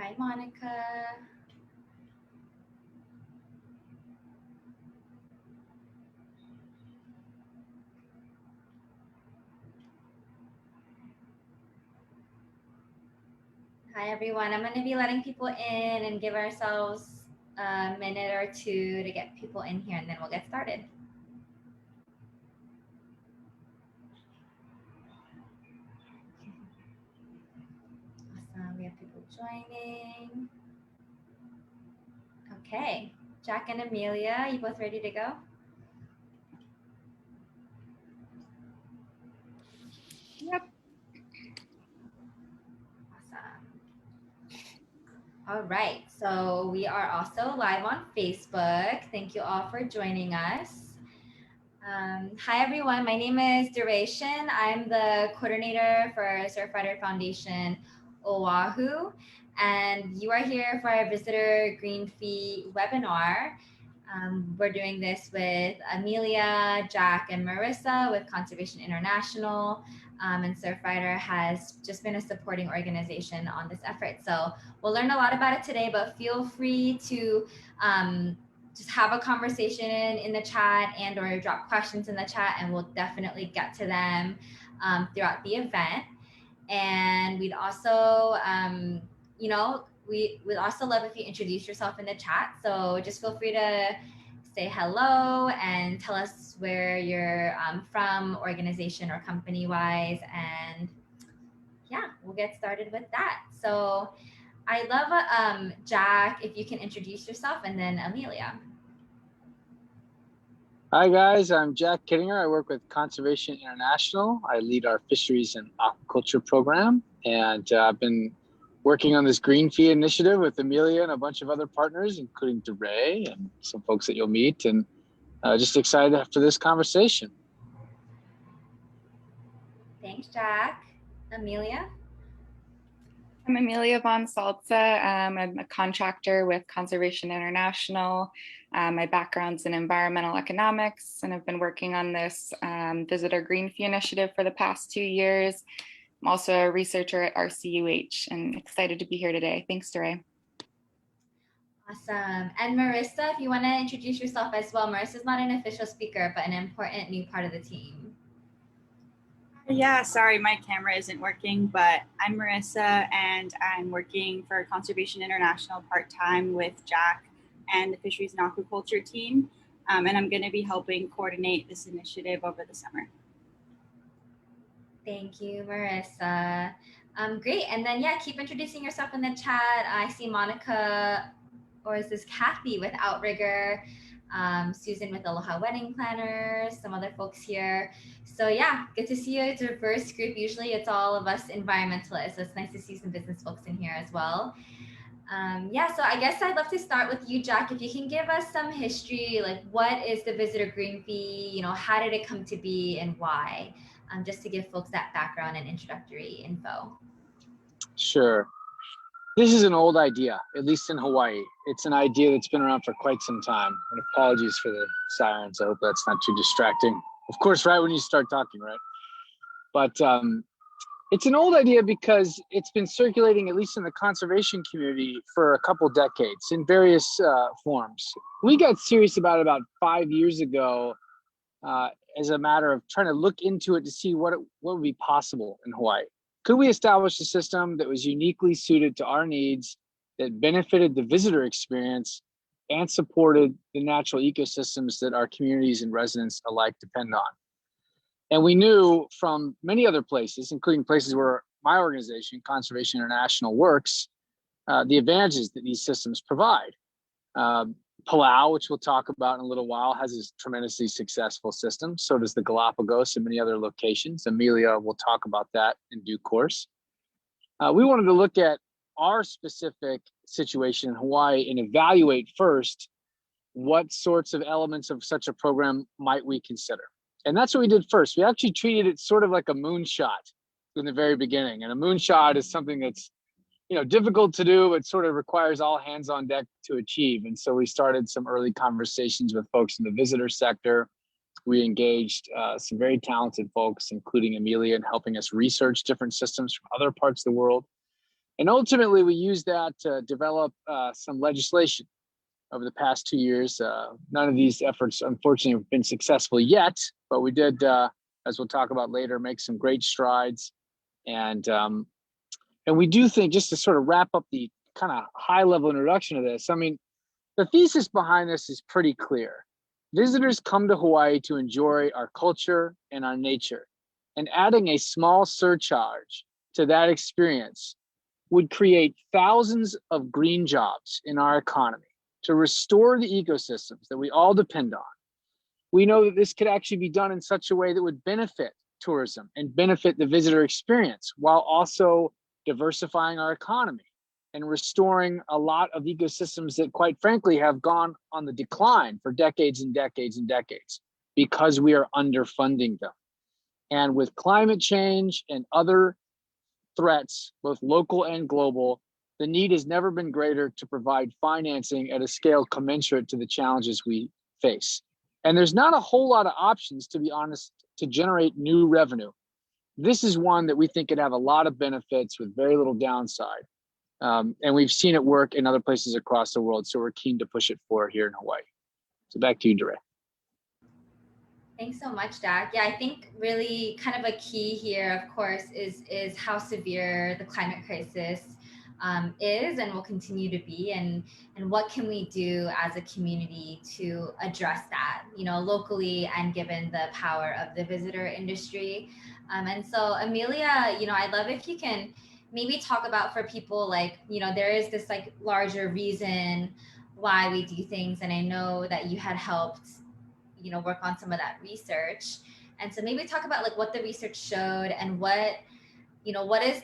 Hi, Monica. Hi, everyone. I'm going to be letting people in and give ourselves a minute or two to get people in here, and then we'll get started. Awesome. We have people joining. Okay. Jack and Amelia, you both ready to go? Yep. All right, so we are also live on Facebook. Thank you all for joining us. Hi, everyone. My name is Duration. I'm the coordinator for Surfrider Foundation Oahu, and you are here for our Visitor Green Fee webinar. We're doing this with Emelia, Jack, and Marissa with Conservation International. And Surfrider has just been a supporting organization on this effort. So we'll learn a lot about it today, but feel free to just have a conversation in the chat and or drop questions in the chat, and we'll definitely get to them throughout the event. And we'd also, we'd also love if you introduce yourself in the chat. So just feel free to say hello and tell us where you're from, organization or company wise. And yeah, we'll get started with that. So I love Jack, if you can introduce yourself, and then Emelia. Hi guys, I'm Jack Kittinger. I work with Conservation International. I lead our fisheries and aquaculture program, and I've been working on this green fee initiative with Emelia and a bunch of other partners, including DeRay and some folks that you'll meet, and just excited for this conversation. Thanks, Jack. Emelia? I'm Emelia von Saltza. I'm a contractor with Conservation International. My background's in environmental economics, and I've been working on this Visitor Green Fee initiative for the past 2 years. I'm also a researcher at RCUH and excited to be here today. Thanks, DeRay. Awesome. And Marissa, if you want to introduce yourself as well. Marissa's not an official speaker, but an important new part of the team. Yeah, sorry, my camera isn't working, but I'm Marissa, and I'm working for Conservation International part-time with Jack and the Fisheries and Aquaculture team, and I'm going to be helping coordinate this initiative over the summer. Thank you, Marissa. Great. And then, yeah, keep introducing yourself in the chat. I see Monica, or is this Kathy with Outrigger, Susan with Aloha Wedding Planners, some other folks here. So yeah, good to see you. It's a diverse group. Usually it's all of us environmentalists. So it's nice to see some business folks in here as well. Yeah, so I guess I'd love to start with you, Jack. If you can give us some history, like what is the Visitor Green Fee? You know, how did it come to be and why? Just to give folks that background and introductory info. Sure. This is an old idea, at least in Hawaii. It's an idea that's been around for quite some time. And apologies for the sirens. I hope that's not too distracting. Of course, right when you start talking, right? But it's an old idea because it's been circulating, at least in the conservation community, for a couple decades in various forms. We got serious about 5 years ago as a matter of trying to look into it to see what would be possible in Hawaii. Could we establish a system that was uniquely suited to our needs, that benefited the visitor experience, and supported the natural ecosystems that our communities and residents alike depend on? And we knew from many other places, including places where my organization, Conservation International, works, the advantages that these systems provide. Palau, which we'll talk about in a little while, has a tremendously successful system. So does the Galapagos and many other locations. Emelia will talk about that in due course. We wanted to look at our specific situation in Hawaii and evaluate first what sorts of elements of such a program might we consider. And that's what we did first. We actually treated it sort of like a moonshot in the very beginning. And a moonshot is something that's difficult to do, but sort of requires all hands on deck to achieve. And so we started some early conversations with folks in the visitor sector. We engaged some very talented folks, including Emelia, in helping us research different systems from other parts of the world. And ultimately, we used that to develop some legislation over the past 2 years. None of these efforts, unfortunately, have been successful yet, but we did, as we'll talk about later, make some great strides. And we do think, just to sort of wrap up the kind of high-level introduction of this, I mean, the thesis behind this is pretty clear. Visitors come to Hawaii to enjoy our culture and our nature, and adding a small surcharge to that experience would create thousands of green jobs in our economy to restore the ecosystems that we all depend on. We know that this could actually be done in such a way that would benefit tourism and benefit the visitor experience, while also diversifying our economy and restoring a lot of ecosystems that, quite frankly, have gone on the decline for decades and decades and decades because we are underfunding them. And with climate change and other threats, both local and global, the need has never been greater to provide financing at a scale commensurate to the challenges we face. And there's not a whole lot of options, to be honest, to generate new revenue. This is one that we think could have a lot of benefits with very little downside. And we've seen it work in other places across the world, so we're keen to push it forward here in Hawaii. So back to you, Dre. Thanks so much, Jack. Yeah, I think really kind of a key here, of course, is how severe the climate crisis is and will continue to be, and what can we do as a community to address that, locally, and given the power of the visitor industry. And so, Emelia, I'd love if you can maybe talk about, for people, like, there is this like larger reason why we do things, and I know that you had helped work on some of that research. And so maybe talk about like what the research showed, and what is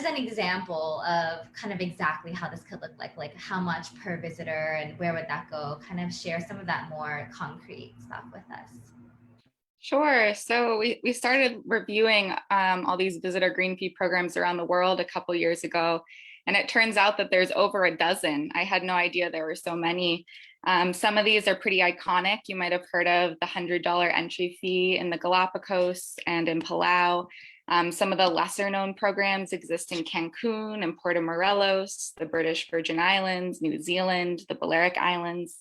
an example of kind of exactly how this could look like how much per visitor and where would that go? Kind of share some of that more concrete stuff with us. Sure. So we started reviewing all these visitor green fee programs around the world a couple years ago, and it turns out that there's over a dozen. I had no idea there were so many. Some of these are pretty iconic. You might have heard of the $100 entry fee in the Galapagos and in Palau. Some of the lesser known programs exist in Cancun and Puerto Morelos, the British Virgin Islands, New Zealand, the Balearic Islands.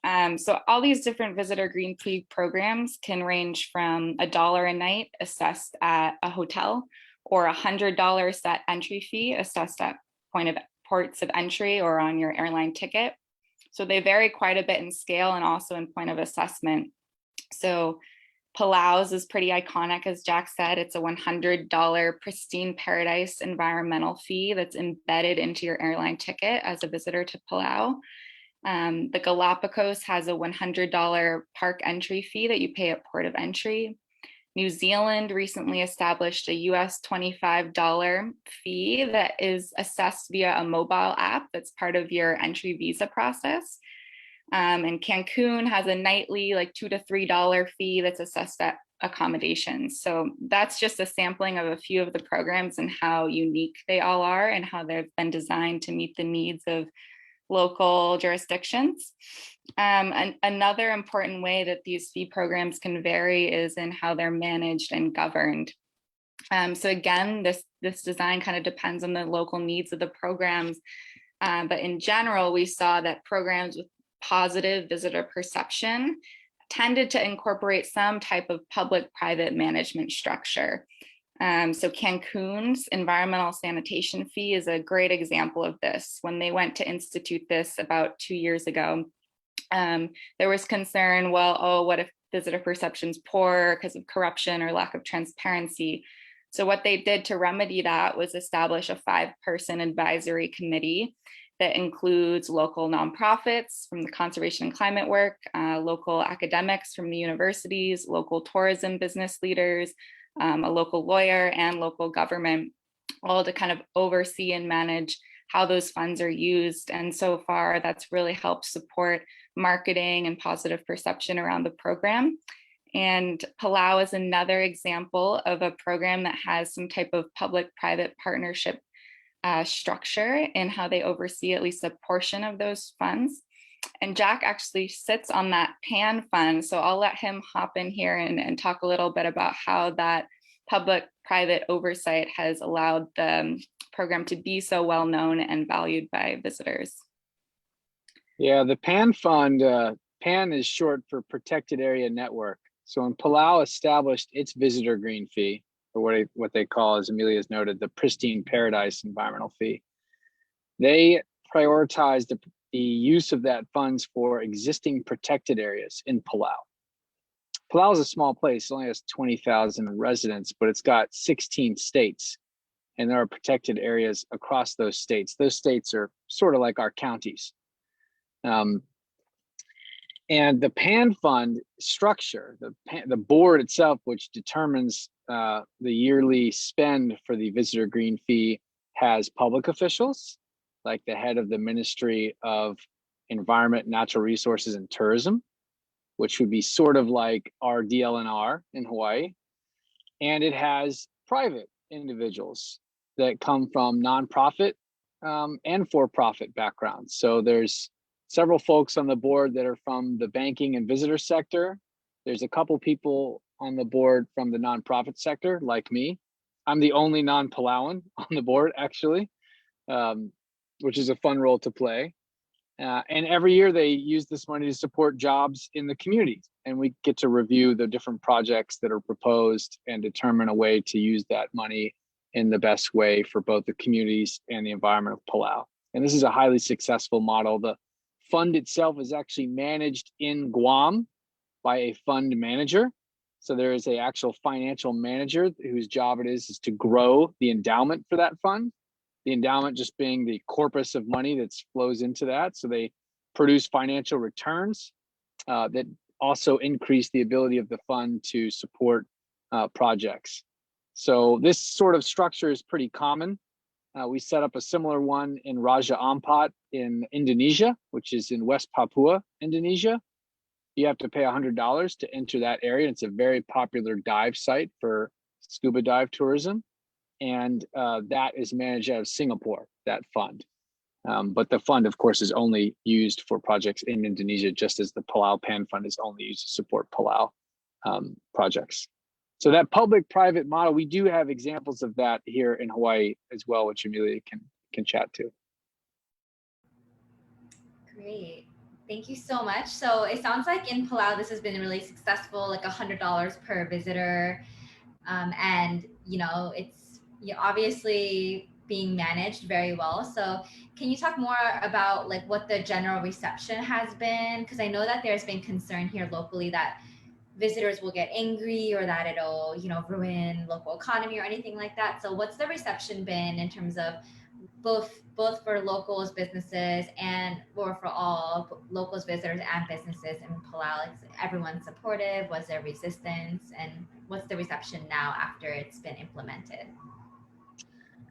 So all these different visitor green fee programs can range from $1 a night assessed at a hotel, or $100 set entry fee assessed at ports of entry or on your airline ticket. So they vary quite a bit in scale and also in point of assessment. So Palau's is pretty iconic, as Jack said. It's a $100 pristine paradise environmental fee that's embedded into your airline ticket as a visitor to Palau. The Galapagos has a $100 park entry fee that you pay at port of entry. New Zealand recently established a US $25 fee that is assessed via a mobile app that's part of your entry visa process. And Cancun has a nightly like $2 to $3 fee that's assessed at accommodations. So that's just a sampling of a few of the programs and how unique they all are and how they've been designed to meet the needs of local jurisdictions. And another important way that these fee programs can vary is in how they're managed and governed. So again, this design kind of depends on the local needs of the programs. But in general, we saw that programs with positive visitor perception tended to incorporate some type of public-private management structure. So Cancun's environmental sanitation fee is a great example of this. When they went to institute this about 2 years ago, there was concern, what if visitor perception's poor because of corruption or lack of transparency? So what they did to remedy that was establish a 5-person advisory committee that includes local nonprofits from the conservation and climate work, local academics from the universities, local tourism business leaders, a local lawyer, and local government, all to kind of oversee and manage how those funds are used. And so far, that's really helped support marketing and positive perception around the program. And Palau is another example of a program that has some type of public-private partnership structure in how they oversee at least a portion of those funds. And Jack actually sits on that PAN fund. So I'll let him hop in here and talk a little bit about how that public-private oversight has allowed the program to be so well known and valued by visitors? Yeah, the PAN fund, PAN is short for Protected Area Network. So when Palau established its visitor green fee, or what they call, as Emelia's noted, the pristine paradise environmental fee, they prioritized the use of that funds for existing protected areas in Palau. Palau is a small place, it only has 20,000 residents, but it's got 16 states, and there are protected areas across those states. Those states are sort of like our counties. And the PAN fund structure, the board itself, which determines the yearly spend for the visitor green fee, has public officials, like the head of the Ministry of Environment, Natural Resources, and Tourism, which would be sort of like our DLNR in Hawaii. And it has private individuals that come from nonprofit and for-profit backgrounds. So there's several folks on the board that are from the banking and visitor sector. There's a couple people on the board from the nonprofit sector, like me. I'm the only non-Palauan on the board, actually, which is a fun role to play. And every year they use this money to support jobs in the community. And we get to review the different projects that are proposed and determine a way to use that money in the best way for both the communities and the environment of Palau. And this is a highly successful model. The fund itself is actually managed in Guam by a fund manager. So there is an actual financial manager whose job it is to grow the endowment for that fund. The endowment just being the corpus of money that flows into that. So they produce financial returns that also increase the ability of the fund to support projects. So this sort of structure is pretty common. We set up a similar one in Raja Ampat in Indonesia, which is in West Papua, Indonesia. You have to pay $100 to enter that area. It's a very popular dive site for scuba dive tourism. And that is managed out of Singapore, that fund. But the fund, of course, is only used for projects in Indonesia, just as the Palau PAN Fund is only used to support Palau projects. So that public-private model, we do have examples of that here in Hawaii as well, which Emelia can chat to. Great. Thank you so much. So it sounds like in Palau, this has been really successful, like $100 per visitor. And, it's obviously being managed very well. So can you talk more about like what the general reception has been? Because I know that there's been concern here locally that visitors will get angry or that it'll, ruin local economy or anything like that. So what's the reception been in terms of both for locals, businesses, or for all locals, visitors, and businesses in Palau? Is everyone supportive? Was there resistance? And what's the reception now after it's been implemented?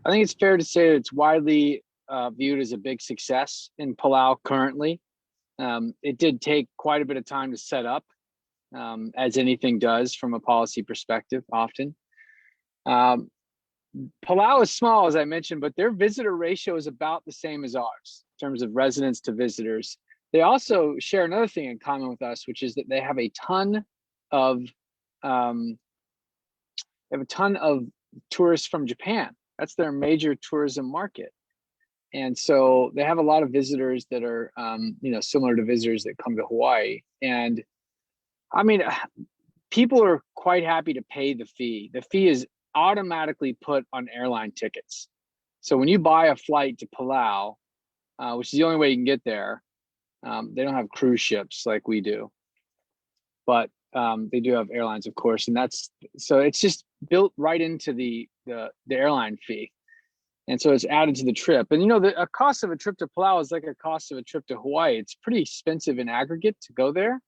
I think it's fair to say that it's widely viewed as a big success in Palau currently. It did take quite a bit of time to set up, as anything does from a policy perspective often. Palau is small, as I mentioned, but their visitor ratio is about the same as ours in terms of residents to visitors. They also share another thing in common with us, which is that they have a ton of tourists from Japan. That's their major tourism market. And so they have a lot of visitors that are, similar to visitors that come to Hawaii. And I mean, people are quite happy to pay the fee. The fee is automatically put on airline tickets. So when you buy a flight to Palau, which is the only way you can get there, they don't have cruise ships like we do, but they do have airlines, of course. And so it's just built right into the airline fee. And so it's added to the trip. And a cost of a trip to Palau is like a cost of a trip to Hawaii. It's pretty expensive in aggregate to go there.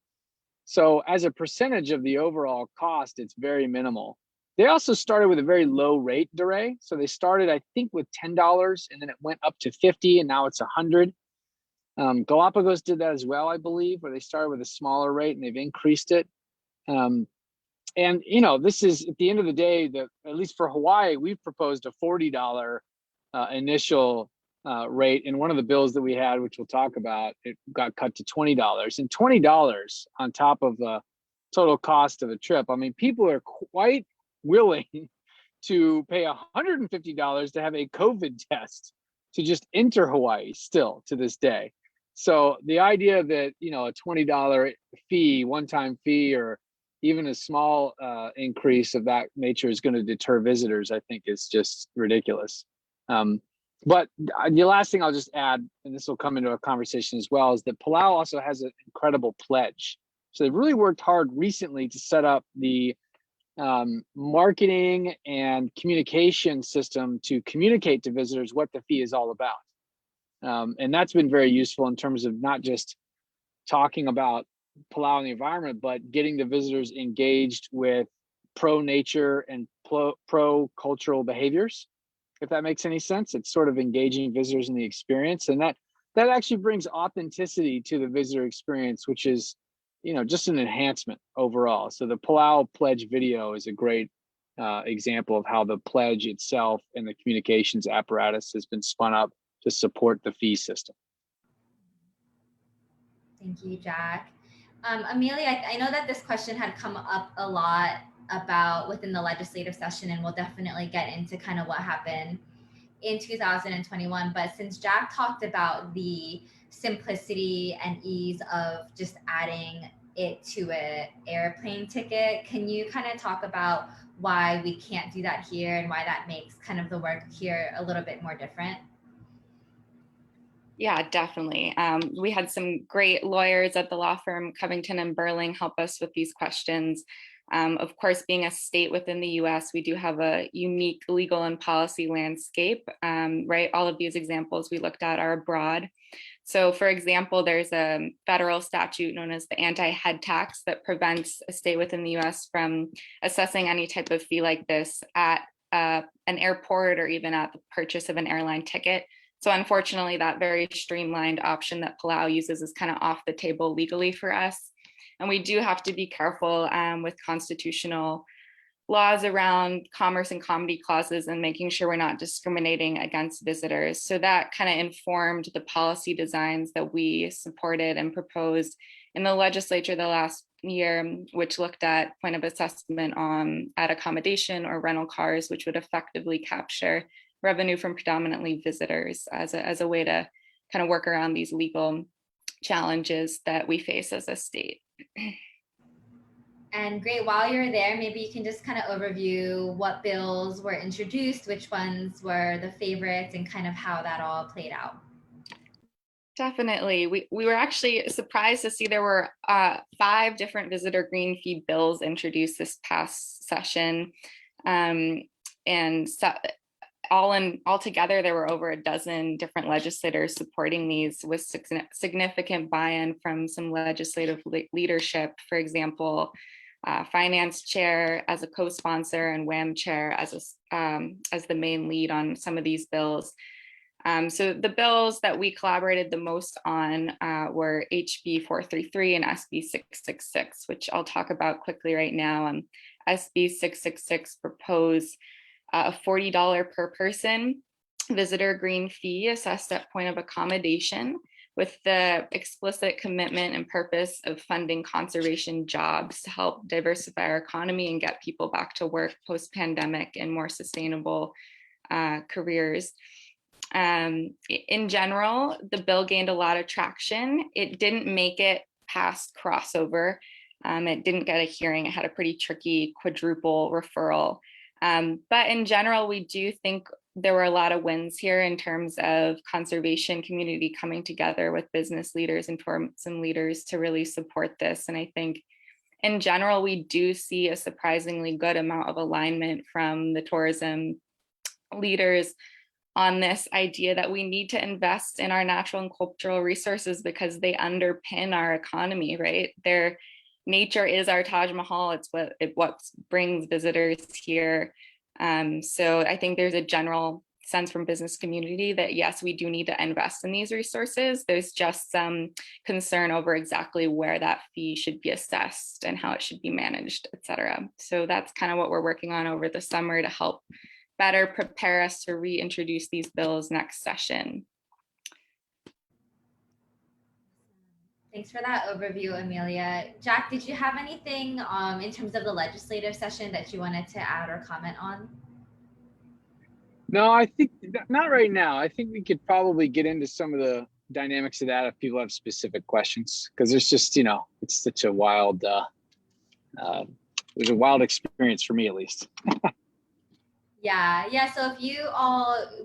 So as a percentage of the overall cost, it's very minimal. They also started with a very low rate, Dure. So they started, I think, with $10, and then it went up to 50, and now it's 100. Galapagos did that as well, I believe, where they started with a smaller rate and they've increased it. And this is, at the end of the day, at least for Hawaii, we've proposed a $40 initial rate. In one of the bills that we had, which we'll talk about, it got cut to $20. And $20 on top of the total cost of a trip. I mean, people are quite willing to pay $150 to have a COVID test to just enter Hawaii still to this day. So the idea that, you know, a $20 fee, one-time fee, or even a small increase of that nature is going to deter visitors, I think is just ridiculous. But the last thing I'll just add, and this will come into a conversation as well, is that Palau also has an incredible pledge. So they've really worked hard recently to set up the marketing and communication system to communicate to visitors what the fee is all about. And that's been very useful in terms of not just talking about Palau and the environment, but getting the visitors engaged with pro-nature and pro-cultural behaviors, if that makes any sense. It's sort of engaging visitors in the experience. And that actually brings authenticity to the visitor experience, which is, you know, just an enhancement overall. So the Palau Pledge video is a great example of how the pledge itself and the communications apparatus has been spun up to support the fee system. Thank you, Jack. Emelia, I know that this question had come up a lot about within the legislative session, and we'll definitely get into kind of what happened in 2021. But since Jack talked about the simplicity and ease of just adding it to an airplane ticket, can you kind of talk about why we can't do that here and why that makes kind of the work here a little bit more different? Yeah, definitely. We had some great lawyers at the law firm Covington and Burling help us with these questions. Of course, being a state within the US, we do have a unique legal and policy landscape, right? All of these examples we looked at are abroad. So for example, there's a federal statute known as the anti-head tax that prevents a state within the US from assessing any type of fee like this at an airport or even at the purchase of an airline ticket. So unfortunately, that very streamlined option that Palau uses is kind of off the table legally for us. And we do have to be careful with constitutional laws around commerce and comedy clauses and making sure we're not discriminating against visitors. So that kind of informed the policy designs that we supported and proposed in the legislature the last year, which looked at point of assessment at accommodation or rental cars, which would effectively capture revenue from predominantly visitors as a way to kind of work around these legal challenges that we face as a state. And great, while you're there, maybe you can just kind of overview what bills were introduced, which ones were the favorites, and kind of how that all played out. Definitely. We were actually surprised to see there were 5 different visitor green fee bills introduced this past session. And so all together, there were over a dozen different legislators supporting these with significant buy-in from some legislative leadership. For example, finance chair as a co-sponsor and WAM chair as the main lead on some of these bills. So the bills that we collaborated the most on were HB 433 and SB 666, which I'll talk about quickly right now. SB 666 proposed a $40 per person visitor green fee assessed at point of accommodation, with the explicit commitment and purpose of funding conservation jobs to help diversify our economy and get people back to work post-pandemic in more sustainable careers. In general, the bill gained a lot of traction. It didn't make it past crossover. It didn't get a hearing. It had a pretty tricky quadruple referral. But in general, we do think there were a lot of wins here in terms of conservation community coming together with business leaders and tourism leaders to really support this. And I think in general, we do see a surprisingly good amount of alignment from the tourism leaders on this idea that we need to invest in our natural and cultural resources because they underpin our economy, right? Their nature is our Taj Mahal. It's what brings visitors here. So I think there's a general sense from business community that yes, we do need to invest in these resources. There's just some concern over exactly where that fee should be assessed and how it should be managed, et cetera. So that's kind of what we're working on over the summer to help better prepare us to reintroduce these bills next session. Thanks for that overview, Emelia. Jack, did you have anything in terms of the legislative session that you wanted to add or comment on? No, I think not right now. I think we could probably get into some of the dynamics of that if people have specific questions, because there's just, it's such a wild, it was a wild experience for me at least. Yeah. So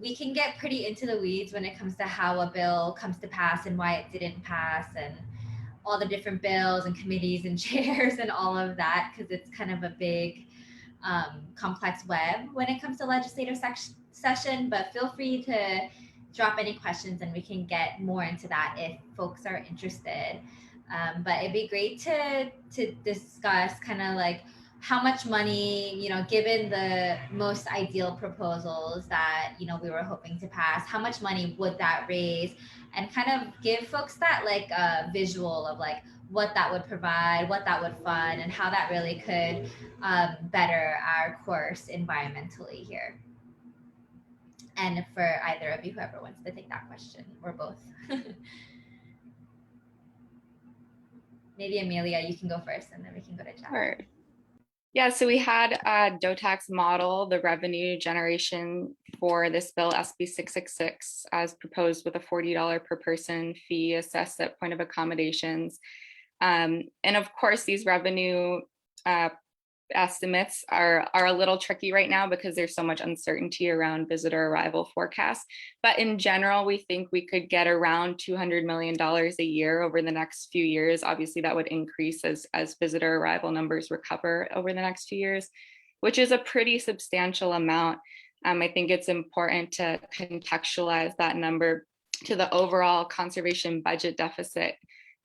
we can get pretty into the weeds when it comes to how a bill comes to pass and why it didn't pass and all the different bills and committees and chairs and all of that, because it's kind of a big, complex web when it comes to legislative session. But feel free to drop any questions and we can get more into that if folks are interested. But it'd be great to discuss kind of like how much money, given the most ideal proposals that, we were hoping to pass, how much money would that raise, and kind of give folks that like visual of like what that would provide, what that would fund, and how that really could better our course environmentally here. And for either of you, whoever wants to take that question, or both. Maybe Emelia, you can go first and then we can go to Jack. Sure. Yeah, so we had a DOTAX model, the revenue generation for this bill, SB 666, as proposed with a $40 per person fee assessed at point of accommodations. And of course, these revenue estimates are a little tricky right now because there's so much uncertainty around visitor arrival forecasts. But in general, we think we could get around $200 million a year over the next few years. Obviously, that would increase as visitor arrival numbers recover over the next few years, which is a pretty substantial amount. I think it's important to contextualize that number to the overall conservation budget deficit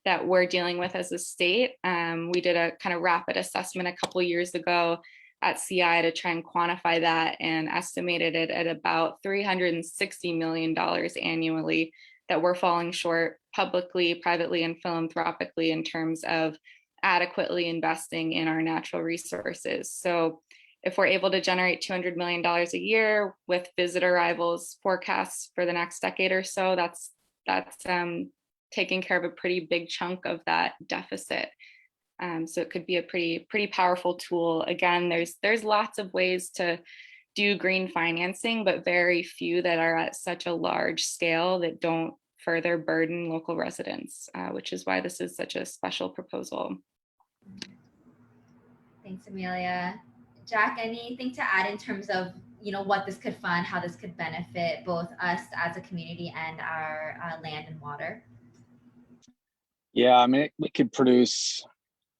that we're dealing with as a state. We did a kind of rapid assessment a couple of years ago at CI to try and quantify that and estimated it at about $360 million annually that we're falling short publicly, privately, and philanthropically in terms of adequately investing in our natural resources. So if we're able to generate $200 million a year with visitor arrivals forecasts for the next decade or so, that's taking care of a pretty big chunk of that deficit. So it could be a pretty powerful tool. Again, there's lots of ways to do green financing, but very few that are at such a large scale that don't further burden local residents, which is why this is such a special proposal. Thanks, Emelia. Jack, anything to add in terms of what this could fund, how this could benefit both us as a community and our land and water? Yeah, I mean, we could produce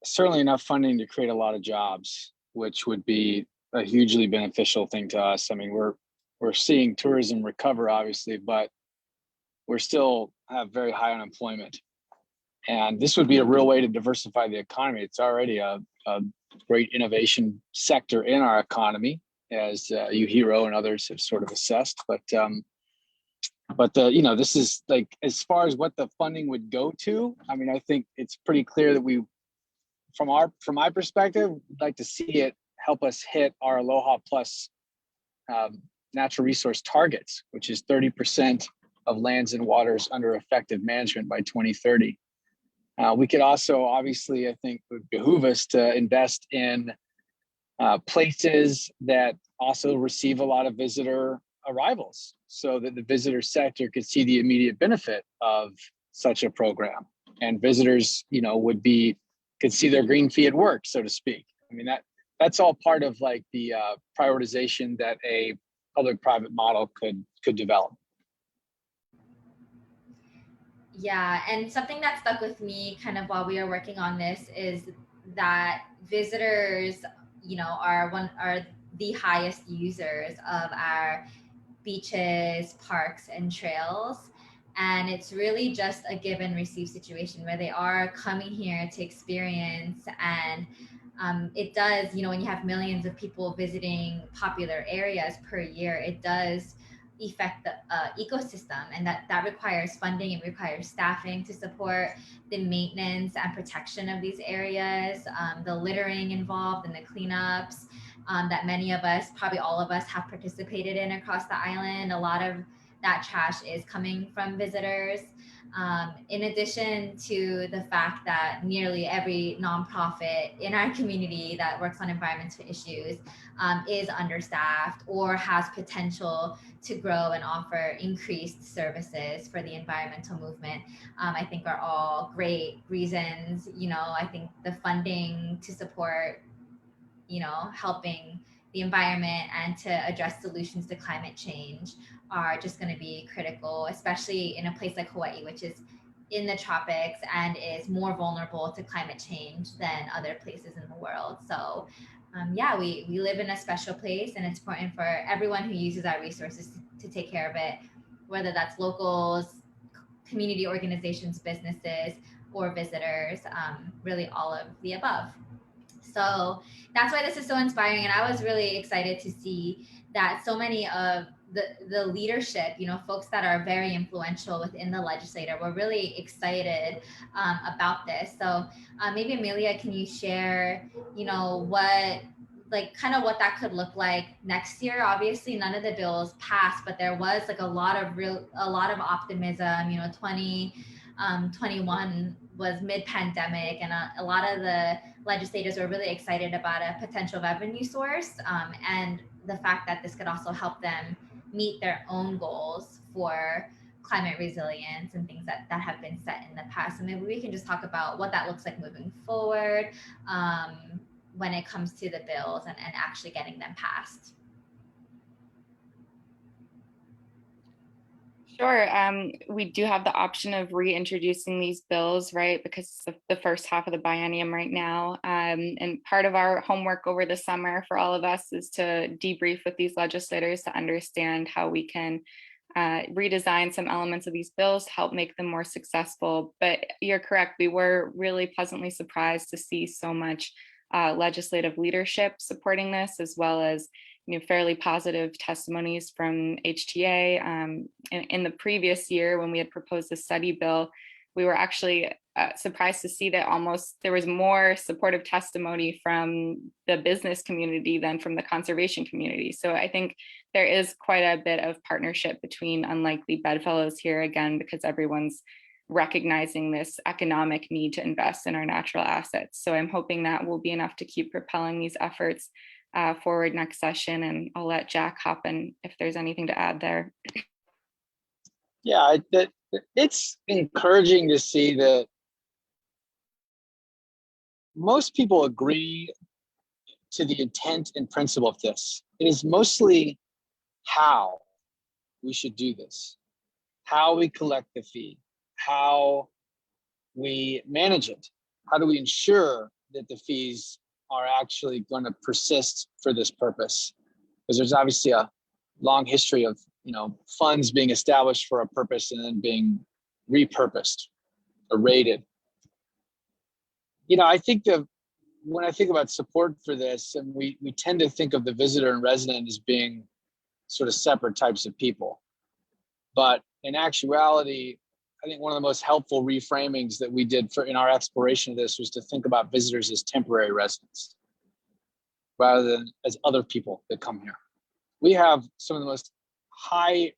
certainly enough funding to create a lot of jobs, which would be a hugely beneficial thing to us. I mean, we're seeing tourism recover, obviously, but we're still have very high unemployment. And this would be a real way to diversify the economy. It's already a great innovation sector in our economy, as UHERO and others have sort of assessed. But this is like, as far as what the funding would go to, I mean, I think it's pretty clear that from my perspective, we'd like to see it help us hit our Aloha Plus natural resource targets, which is 30% of lands and waters under effective management by 2030. We could also, obviously, I think would behoove us to invest in places that also receive a lot of visitor arrivals, so that the visitor sector could see the immediate benefit of such a program, and visitors, could see their green fee at work, so to speak. I mean, that's all part of like the prioritization that a public-private model could develop. Yeah, and something that stuck with me kind of while we were working on this is that visitors, are the highest users of our beaches, parks, and trails. And it's really just a give and receive situation where they are coming here to experience. And it does, when you have millions of people visiting popular areas per year, it does affect the ecosystem, and that requires funding and requires staffing to support the maintenance and protection of these areas, the littering involved and the cleanups that many of us, probably all of us, have participated in across the island. A lot of that trash is coming from visitors. In addition to the fact that nearly every nonprofit in our community that works on environmental issues is understaffed or has potential to grow and offer increased services for the environmental movement, I think are all great reasons. I think the funding to support, helping the environment and to address solutions to climate change are just going to be critical, especially in a place like Hawaii, which is in the tropics and is more vulnerable to climate change than other places in the world. So we live in a special place, and it's important for everyone who uses our resources to take care of it, whether that's locals, community organizations, businesses, or visitors, really all of the above. So that's why this is so inspiring. And I was really excited to see that so many of the leadership, folks that are very influential within the legislature, were really excited about this. So maybe Emelia, can you share, what what that could look like next year? Obviously none of the bills passed, but there was a lot of optimism. 2021 was mid-pandemic, and a lot of the legislators were really excited about a potential revenue source, and the fact that this could also help them meet their own goals for climate resilience and things that have been set in the past. So maybe we can just talk about what that looks like moving forward, when it comes to the bills and actually getting them passed. Sure. We do have the option of reintroducing these bills, right? Because it's the first half of the biennium right now. And part of our homework over the summer for all of us is to debrief with these legislators to understand how we can redesign some elements of these bills to help make them more successful. But you're correct, we were really pleasantly surprised to see so much legislative leadership supporting this, as well as fairly positive testimonies from HTA. In the previous year, when we had proposed the study bill, we were actually surprised to see that there was more supportive testimony from the business community than from the conservation community. So I think there is quite a bit of partnership between unlikely bedfellows here, again, because everyone's recognizing this economic need to invest in our natural assets. So I'm hoping that will be enough to keep propelling these efforts forward next session, and I'll let Jack hop in if there's anything to add there. Yeah, it's encouraging to see that most people agree to the intent and principle of this. It is mostly how we should do this, how we collect the fee, how we manage it, how do we ensure that the fees are actually going to persist for this purpose? Because there's obviously a long history of funds being established for a purpose and then being repurposed or raided. I think when I think about support for this, and we tend to think of the visitor and resident as being sort of separate types of people. But in actuality, I think one of the most helpful reframings that we did in our exploration of this was to think about visitors as temporary residents rather than as other people that come here. We have some of the most high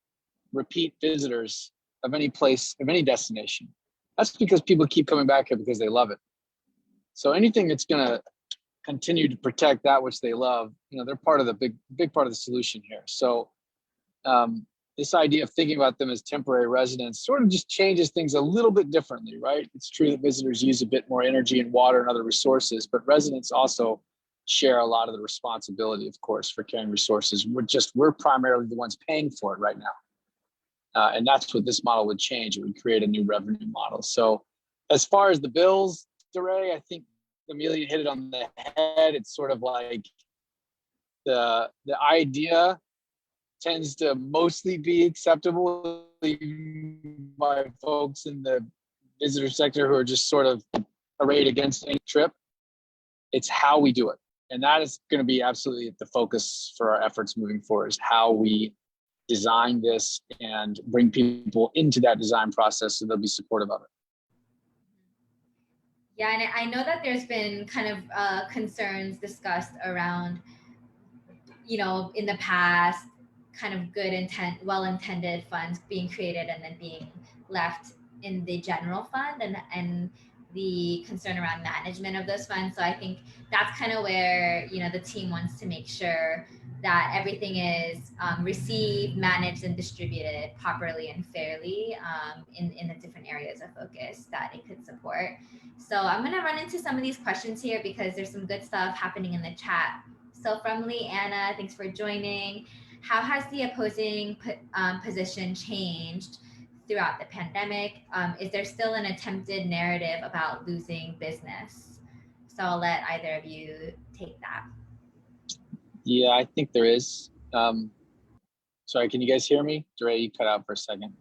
repeat visitors of any place, of any destination. That's because people keep coming back here because they love it. So anything that's going to continue to protect that which they love, they're part of the big part of the solution here. So this idea of thinking about them as temporary residents sort of just changes things a little bit differently, right? It's true that visitors use a bit more energy and water and other resources, but residents also share a lot of the responsibility, of course, for carrying resources. We're primarily the ones paying for it right now. And that's what this model would change. It would create a new revenue model. So as far as the bills, DeRay, I think Emelia hit it on the head. It's sort of like the idea tends to mostly be acceptable by folks in the visitor sector who are just sort of arrayed against any trip. It's how we do it. And that is going to be absolutely at the focus for our efforts moving forward, is how we design this and bring people into that design process so they'll be supportive of it. Yeah, and I know that there's been kind of concerns discussed around, in the past, kind of good intent, well-intended funds being created and then being left in the general fund, and the concern around management of those funds. So I think that's kind of where, you know, the team wants to make sure that everything is received, managed, and distributed properly and fairly in the different areas of focus that it could support. So I'm going to run into some of these questions here because there's some good stuff happening in the chat. So from Leanna, thanks for joining. How has the opposing position changed throughout the pandemic? Is there still an attempted narrative about losing business? So I'll let either of you take that. Yeah, I think there is. Sorry, can you guys hear me? Dre, you cut out for a second.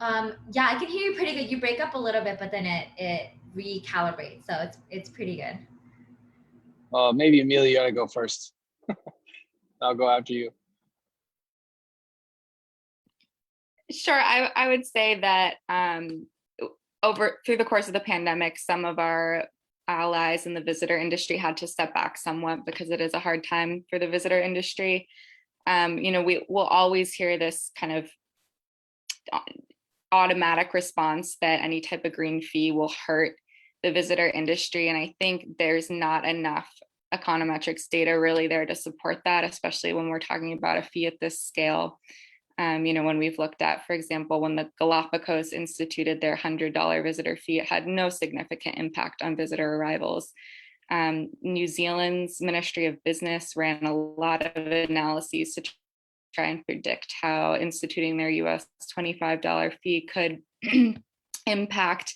Yeah, I can hear you pretty good. You break up a little bit, but then it recalibrates. So it's pretty good. Maybe Emelia, you ought to go first. I'll go after you. Sure, I would say that through the course of the pandemic, some of our allies in the visitor industry had to step back somewhat because it is a hard time for the visitor industry. You know, we will always hear this kind of automatic response that any type of green fee will hurt the visitor industry. And I think there's not enough econometrics data really there to support that, especially when we're talking about a fee at this scale. You know, when we've looked at, for example, when the Galapagos instituted their $100 visitor fee, it had no significant impact on visitor arrivals. New Zealand's Ministry of Business ran a lot of analyses to try and predict how instituting their US $25 fee could impact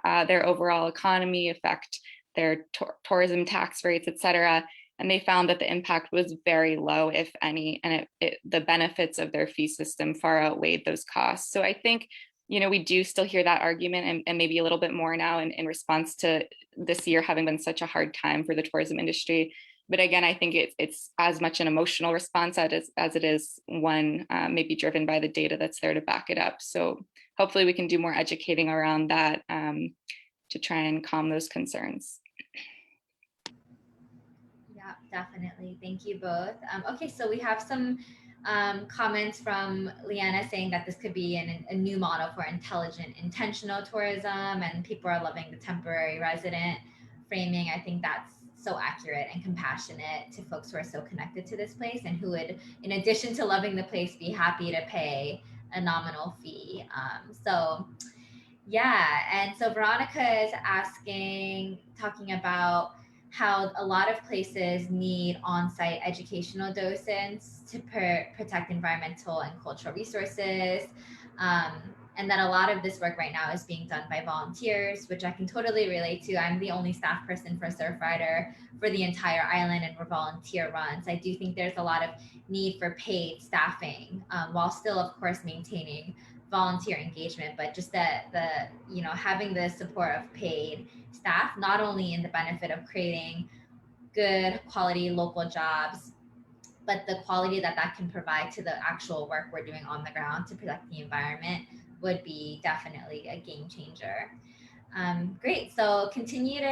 their overall economy, affect their tourism tax rates, et cetera. And they found that the impact was very low, if any, and the benefits of their fee system far outweighed those costs. So I think, you know, we do still hear that argument, and maybe a little bit more now in response to this year having been such a hard time for the tourism industry. But again, I think it's as much an emotional response as it is one maybe driven by the data that's there to back it up. So hopefully we can do more educating around that to try and calm those concerns. Yeah, definitely. Thank you both. Okay, so we have some comments from Leanna saying that this could be a new model for intelligent, intentional tourism, and people are loving the temporary resident framing. I think that's so accurate and compassionate to folks who are so connected to this place and who would, in addition to loving the place, be happy to pay a nominal fee. So yeah, and so Veronica is talking about how a lot of places need on-site educational docents to protect environmental and cultural resources. And that a lot of this work right now is being done by volunteers, which I can totally relate to. I'm the only staff person for Surfrider for the entire island, and we're volunteer run. So I do think there's a lot of need for paid staffing, while still, of course, maintaining volunteer engagement, but just the you know, having the support of paid staff, not only in the benefit of creating good quality local jobs, but the quality that can provide to the actual work we're doing on the ground to protect the environment would be definitely a game changer. Great, so continue to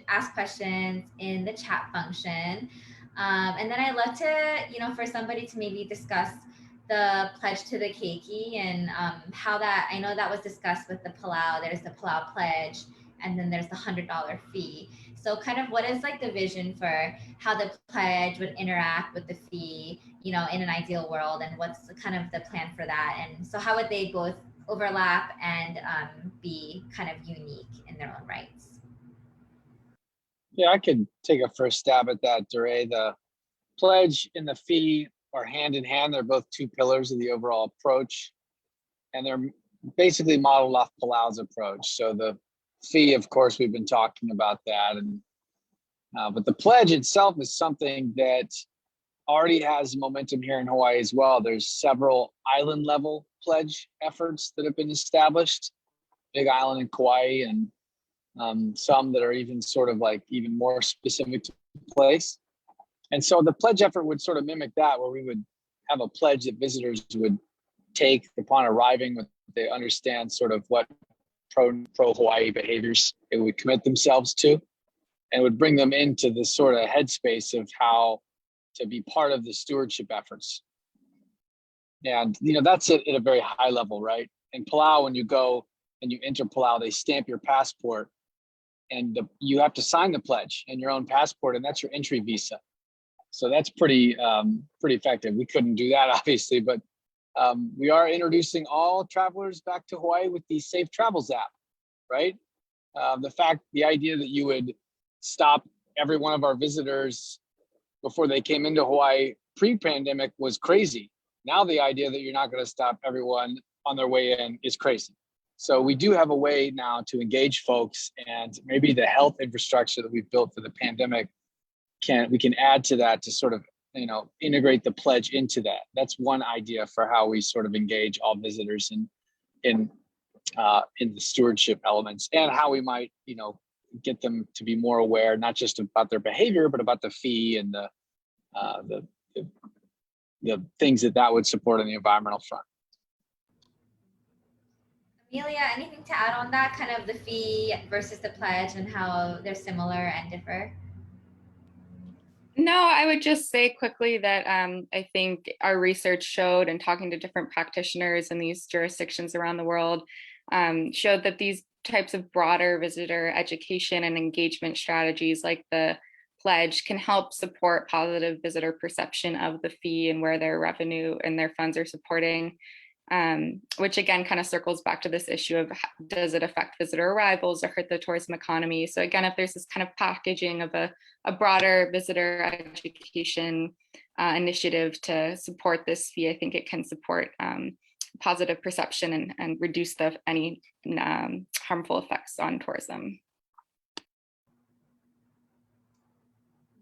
ask questions in the chat function. And then I'd love to, you know, for somebody to maybe discuss the pledge to the keiki and how that, I know that was discussed with the Palau. There's the Palau pledge, and then there's the $100 fee. So kind of what is like the vision for how the pledge would interact with the fee, you know, in an ideal world, and what's kind of the plan for that? And so how would they both overlap and be kind of unique in their own rights? Yeah, I could take a first stab at that, Dure. The pledge and the fee are hand in hand. They're both two pillars of the overall approach, and they're basically modeled off Palau's approach. So the fee, of course, we've been talking about that, and but the pledge itself is something that already has momentum here in Hawaii as well. There's several island level pledge efforts that have been established, Big Island and Kauai, and some that are even sort of like even more specific to the place. And so the pledge effort would sort of mimic that, where we would have a pledge that visitors would take upon arriving, with they understand sort of what pro Hawaii behaviors they would commit themselves to, and would bring them into this sort of headspace of how to be part of the stewardship efforts. And, that's it at a very high level, right? In Palau, when you go and you enter Palau, they stamp your passport and you have to sign the pledge in your own passport, and that's your entry visa. So that's pretty effective. We couldn't do that, obviously, but we are introducing all travelers back to Hawaii with the Safe Travels app, right? The idea that you would stop every one of our visitors before they came into Hawaii pre-pandemic was crazy. Now the idea that you're not going to stop everyone on their way in is crazy. So we do have a way now to engage folks, and maybe the health infrastructure that we've built for the pandemic we can add to that to sort of integrate the pledge into that. That's one idea for how we sort of engage all visitors in the stewardship elements, and how we might get them to be more aware, not just about their behavior, but about the fee and the things that would support on the environmental front. Emelia, anything to add on that, kind of the fee versus the pledge and how they're similar and differ? No, I would just say quickly that I think our research showed, and talking to different practitioners in these jurisdictions around the world, showed that these types of broader visitor education and engagement strategies like the pledge can help support positive visitor perception of the fee and where their revenue and their funds are supporting, which again kind of circles back to this issue of, does it affect visitor arrivals or hurt the tourism economy? So again, if there's this kind of packaging of a broader visitor education initiative to support this fee, I think it can support positive perception and reduce any harmful effects on tourism.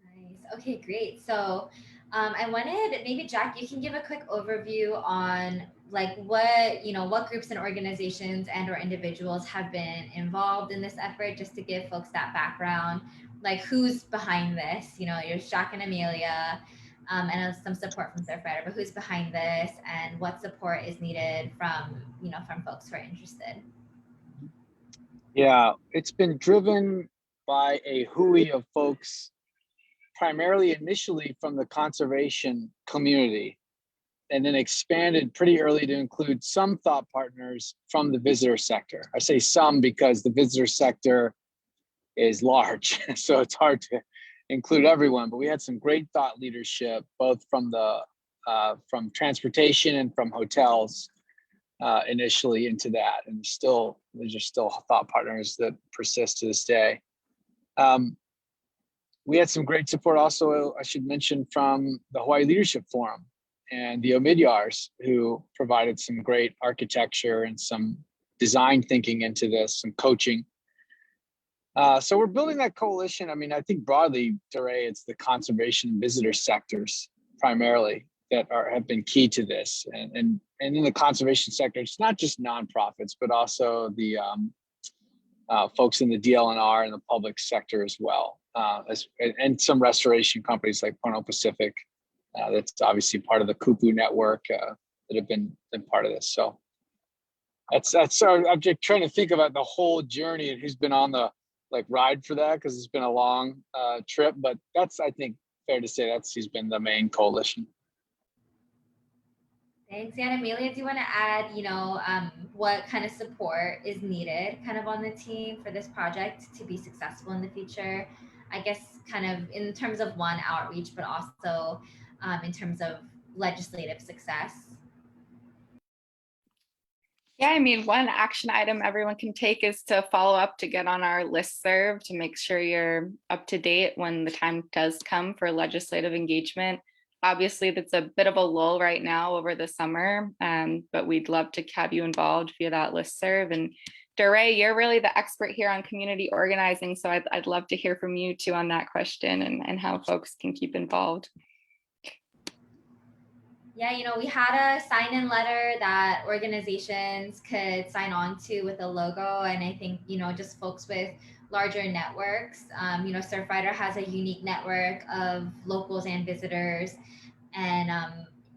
Nice. Okay, great. So I wanted, maybe Jack, you can give a quick overview on like what groups and organizations and or individuals have been involved in this effort, just to give folks that background, like who's behind this. There's Jack and Emelia, and some support from Surfrider, but who's behind this and what support is needed from folks who are interested? Yeah, it's been driven by a hui of folks, primarily initially from the conservation community, and then expanded pretty early to include some thought partners from the visitor sector. I say some because the visitor sector is large, so it's hard to include everyone, but we had some great thought leadership, both from from transportation and from hotels initially into that. And there's just still thought partners that persist to this day. We had some great support also, I should mention, from the Hawaii Leadership Forum and the Omidyars, who provided some great architecture and some design thinking into this, some coaching. So we're building that coalition. I mean, I think broadly, Dere, it's the conservation and visitor sectors primarily that have been key to this. And in the conservation sector, it's not just nonprofits, but also the folks in the DLNR and the public sector as well, and some restoration companies like Pono Pacific. That's obviously part of the Kupu network that have been part of this. So that's I'm just trying to think about the whole journey and who's been on the ride for that, because it's been a long trip. But that's, I think, fair to say he's been the main coalition. Thanks. And Emelia, do you want to add, what kind of support is needed kind of on the team for this project to be successful in the future? I guess kind of in terms of outreach, but also in terms of legislative success. Yeah, I mean, one action item everyone can take is to follow up to get on our listserv to make sure you're up to date when the time does come for legislative engagement. Obviously, that's a bit of a lull right now over the summer, but we'd love to have you involved via that listserv. And Dere, you're really the expert here on community organizing, so I'd love to hear from you too on that question and how folks can keep involved. Yeah, we had a sign-in letter that organizations could sign on to with a logo. And I think, just folks with larger networks, Surfrider has a unique network of locals and visitors. And,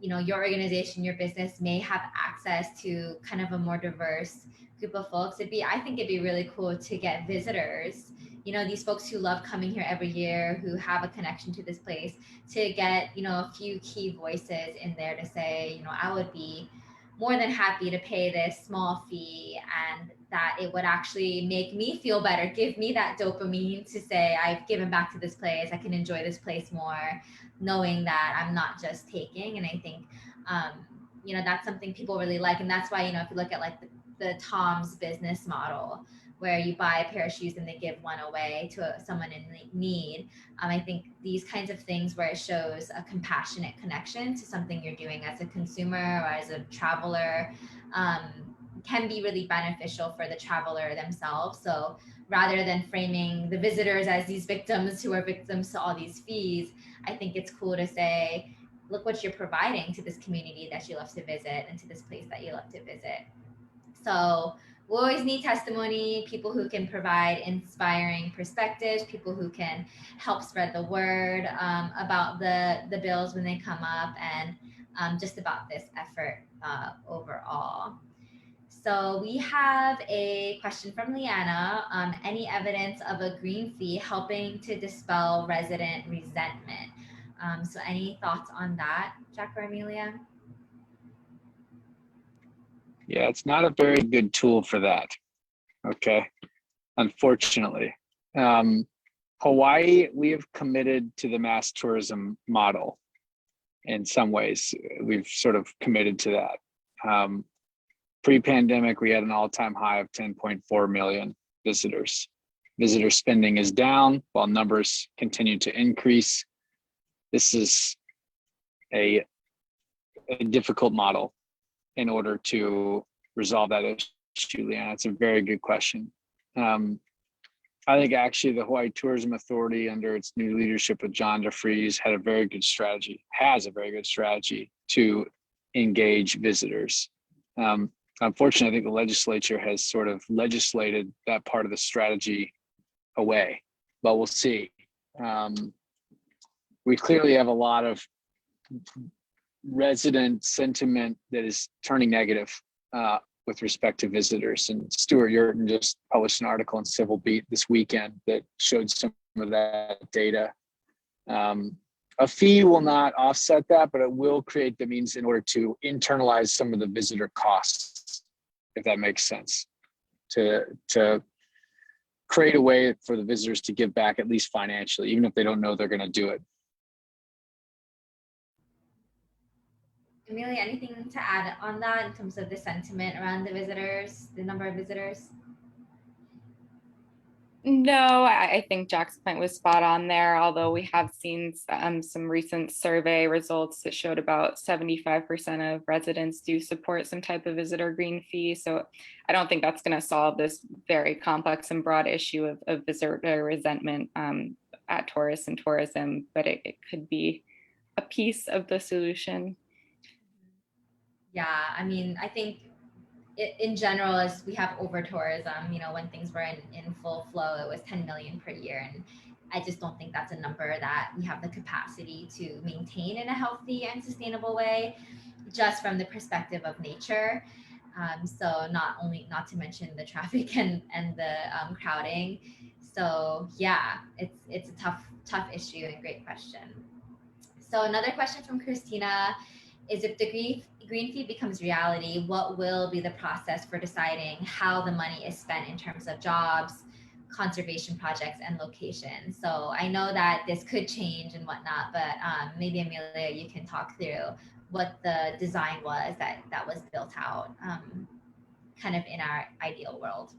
your organization, your business may have access to kind of a more diverse group of folks, I think it'd be really cool to get visitors, these folks who love coming here every year, who have a connection to this place, to get, a few key voices in there to say, I would be more than happy to pay this small fee, and that it would actually make me feel better, give me that dopamine to say I've given back to this place, I can enjoy this place more, knowing that I'm not just taking. And I think, that's something people really like. And that's why, if you look at like the Tom's business model, where you buy a pair of shoes and they give one away to someone in need. I think these kinds of things where it shows a compassionate connection to something you're doing as a consumer or as a traveler, can be really beneficial for the traveler themselves. So rather than framing the visitors as these victims who are victims to all these fees, I think it's cool to say, look what you're providing to this community that you love to visit and to this place that you love to visit. So we always need testimony, people who can provide inspiring perspectives, people who can help spread the word about the bills when they come up, and just about this effort overall. So we have a question from Leanna. Any evidence of a green fee helping to dispel resident resentment? So any thoughts on that, Jack or Emelia? Yeah, it's not a very good tool for that. Okay, unfortunately. Hawaii, we have committed to the mass tourism model in some ways. We've sort of committed to that. Pre-pandemic, we had an all-time high of 10.4 million visitors. Visitor spending is down while numbers continue to increase. This is a difficult model in order to resolve that issue, Leanna. It's a very good question. I think actually the Hawaii Tourism Authority, under its new leadership with John DeFries, has a very good strategy to engage visitors. Unfortunately, I think the legislature has sort of legislated that part of the strategy away, but we'll see. We clearly have a lot of resident sentiment that is turning negative with respect to visitors. And Stuart Yurton just published an article in Civil Beat this weekend that showed some of that data. A fee will not offset that, but it will create the means in order to internalize some of the visitor costs, if that makes sense, to create a way for the visitors to give back, at least financially, even if they don't know they're going to do it. Emelia, anything to add on that in terms of the sentiment around the visitors, the number of visitors? No, I think Jack's point was spot on there, although we have seen some recent survey results that showed about 75% of residents do support some type of visitor green fee. So I don't think that's going to solve this very complex and broad issue of visitor resentment at tourists and tourism, but it could be a piece of the solution. Yeah, I mean, I think in general, as we have over tourism, when things were in full flow, it was 10 million per year. And I just don't think that's a number that we have the capacity to maintain in a healthy and sustainable way, just from the perspective of nature. So not to mention the traffic and the crowding. So yeah, it's a tough issue and great question. So another question from Christina is, if the green fee becomes reality, what will be the process for deciding how the money is spent in terms of jobs, conservation projects, and locations? So I know that this could change and whatnot, but maybe Emelia, you can talk through what the design was that was built out kind of in our ideal world.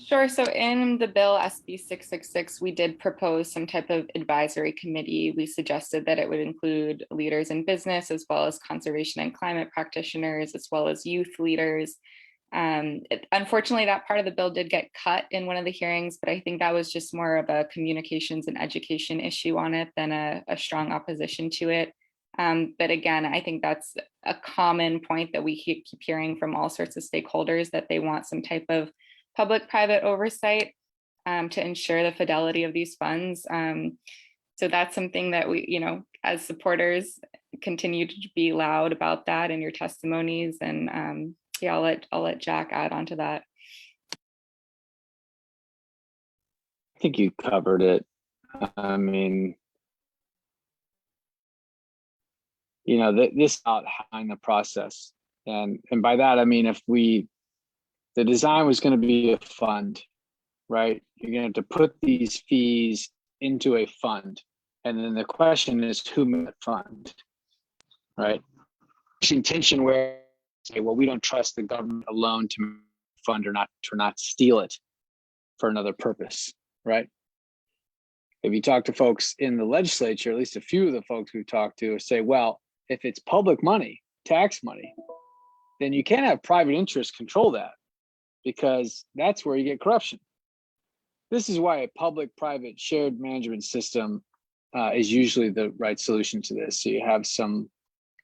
Sure. So in the bill SB 666, we did propose some type of advisory committee. We suggested that it would include leaders in business, as well as conservation and climate practitioners, as well as youth leaders. Unfortunately, that part of the bill did get cut in one of the hearings, but I think that was just more of a communications and education issue on it than a strong opposition to it. But again, I think that's a common point that we keep hearing from all sorts of stakeholders, that they want some type of public-private oversight to ensure the fidelity of these funds. So that's something that we, as supporters, continue to be loud about that in your testimonies. And yeah, I'll let Jack add on to that. I think you covered it. I mean, this out behind the process. And by that, I mean, if the design was going to be a fund, right? You're going to have to put these fees into a fund. And then the question is, who made the fund, right? There's intention where say, well, we don't trust the government alone to fund or not steal it for another purpose, right? If you talk to folks in the legislature, at least a few of the folks we've talked to say, well, if it's public money, tax money, then you can't have private interests control that, because that's where you get corruption. This is why a public-private shared management system is usually the right solution to this. So you have some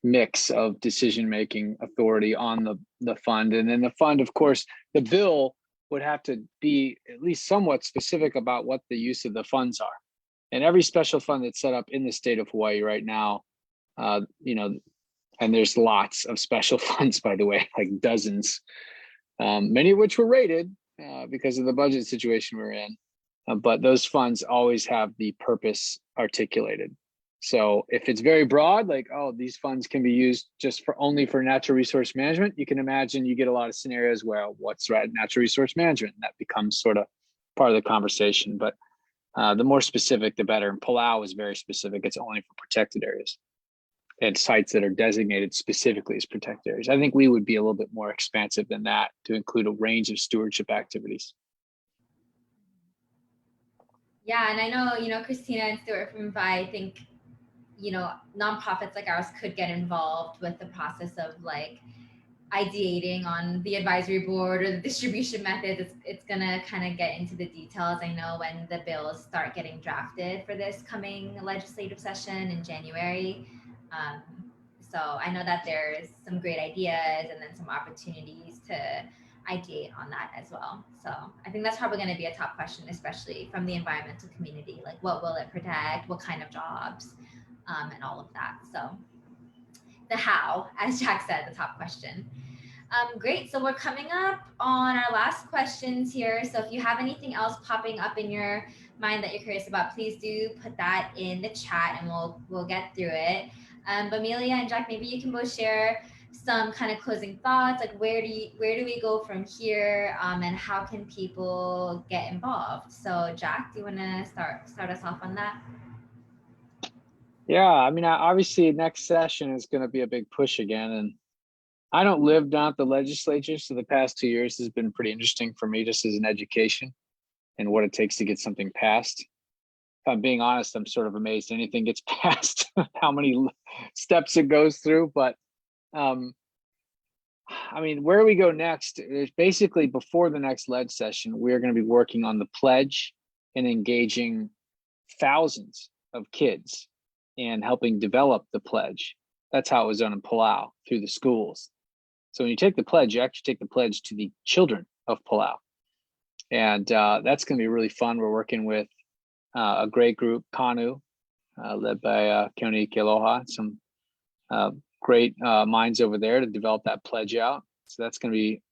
mix of decision-making authority on the fund. And then the fund, of course, the bill would have to be at least somewhat specific about what the use of the funds are. And every special fund that's set up in the state of Hawaii right now, and there's lots of special funds, by the way, like dozens, many of which were rated because of the budget situation we're in. But those funds always have the purpose articulated. So if it's very broad, like, oh, these funds can be used just only for natural resource management, you can imagine you get a lot of scenarios where what's natural resource management? And that becomes sort of part of the conversation. But the more specific, the better. And Palau is very specific. It's only for protected areas and sites that are designated specifically as protected areas. I think we would be a little bit more expansive than that to include a range of stewardship activities. Yeah, and I know, Christina and Stuart from VI, I think, nonprofits like ours could get involved with the process of like ideating on the advisory board or the distribution methods. It's gonna kind of get into the details. I know when the bills start getting drafted for this coming legislative session in January. So I know that there's some great ideas and then some opportunities to ideate on that as well. So I think that's probably going to be a top question, especially from the environmental community. Like, what will it protect? What kind of jobs? And all of that. So the how, as Jack said, the top question. Great. So we're coming up on our last questions here. So if you have anything else popping up in your mind that you're curious about, please do put that in the chat and we'll get through it. But Emelia and Jack, maybe you can both share some kind of closing thoughts, like where do we go from here, and how can people get involved? So Jack, do you want to start us off on that? Yeah, I mean, obviously next session is going to be a big push again. And I don't live down at the legislature, so the past 2 years has been pretty interesting for me just as an education and what it takes to get something passed. If I'm being honest, I'm sort of amazed anything gets passed, how many steps it goes through. But I mean, where we go next is basically before the next leg session, we're going to be working on the pledge and engaging thousands of kids and helping develop the pledge. That's how it was done in Palau through the schools. So when you take the pledge, you actually take the pledge to the children of Palau. And that's going to be really fun. We're working with a great group, Kanu, led by Keone Kealoha, some great minds over there to develop that pledge out. So that's going to be,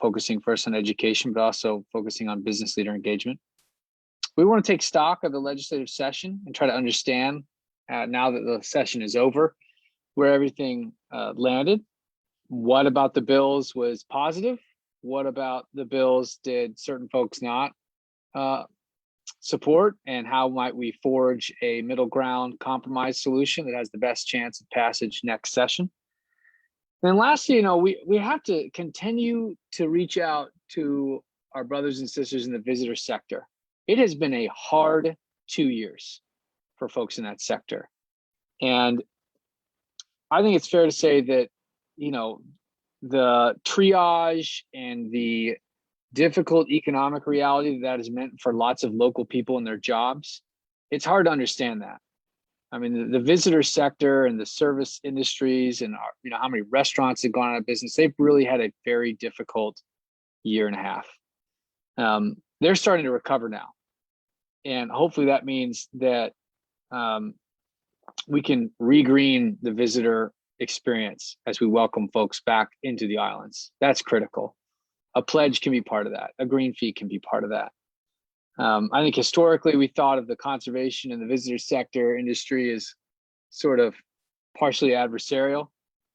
focusing first on education, but also focusing on business leader engagement. We want to take stock of the legislative session and try to understand, now that the session is over, where everything landed. What about the bills was positive? What about the bills did certain folks not support? And how might we forge a middle ground compromise solution that has the best chance of passage next session? And lastly, we have to continue to reach out to our brothers and sisters in the visitor sector. It has been a hard 2 years for folks in that sector. And I think it's fair to say that, the triage and the difficult economic reality that is meant for lots of local people and their jobs, it's hard to understand that. I mean, the visitor sector and the service industries and, how many restaurants have gone out of business, they've really had a very difficult year and a half. They're starting to recover now. And hopefully that means that we can regreen the visitor experience as we welcome folks back into the islands. That's critical. A pledge can be part of that. A green fee can be part of that. I think historically we thought of the conservation and the visitor sector industry as sort of partially adversarial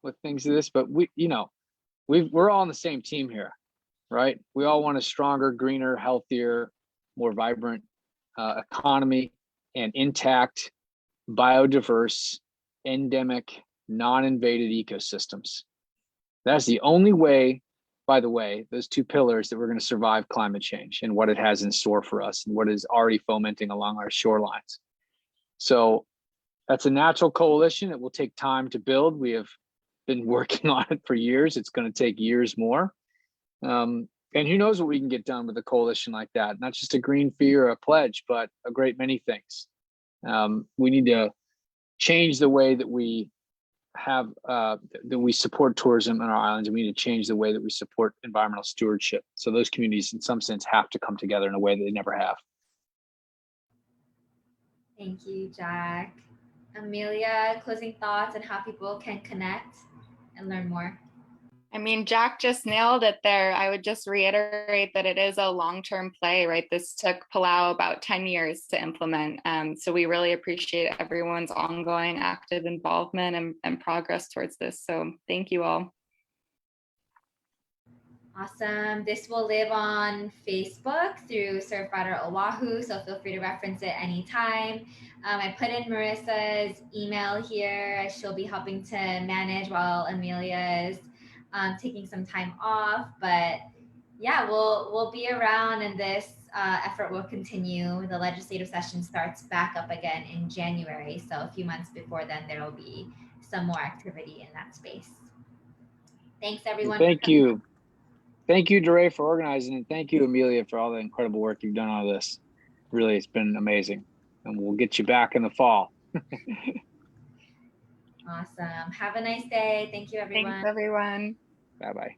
with things of this, but we're all on the same team here, right? We all want a stronger, greener, healthier, more vibrant economy and intact, biodiverse, endemic, non-invaded ecosystems. That's the only way, by the way, those two pillars, that we're going to survive climate change and what it has in store for us and what is already fomenting along our shorelines. So that's a natural coalition. It will take time to build. We have been working on it for years. It's going to take years more. And who knows what we can get done with a coalition like that? Not just a green fee or a pledge, but a great many things. We need to change the way that we have that we support tourism on our islands, and we need to change the way that we support environmental stewardship. So those communities, in some sense, have to come together in a way that they never have. Thank you, Jack. Amelia, closing thoughts on how people can connect and learn more. I mean, Jack just nailed it there. I would just reiterate that it is a long-term play, right? This took Palau about 10 years to implement. So we really appreciate everyone's ongoing active involvement and progress towards this. So thank you all. Awesome. This will live on Facebook through Surfrider Oahu, so feel free to reference it anytime. I put in Marissa's email here. She'll be helping to manage while Emelia is taking some time off. But yeah, we'll be around, and this effort will continue. The legislative session starts back up again in January, so a few months before then there will be some more activity in that space. Thanks, everyone. Thank you. Thank you, DeRay, for organizing, and thank you, Emelia, for all the incredible work you've done on this. Really, it's been amazing, and we'll get you back in the fall. Awesome. Have a nice day. Thank you, everyone. Thanks, everyone. Bye-bye.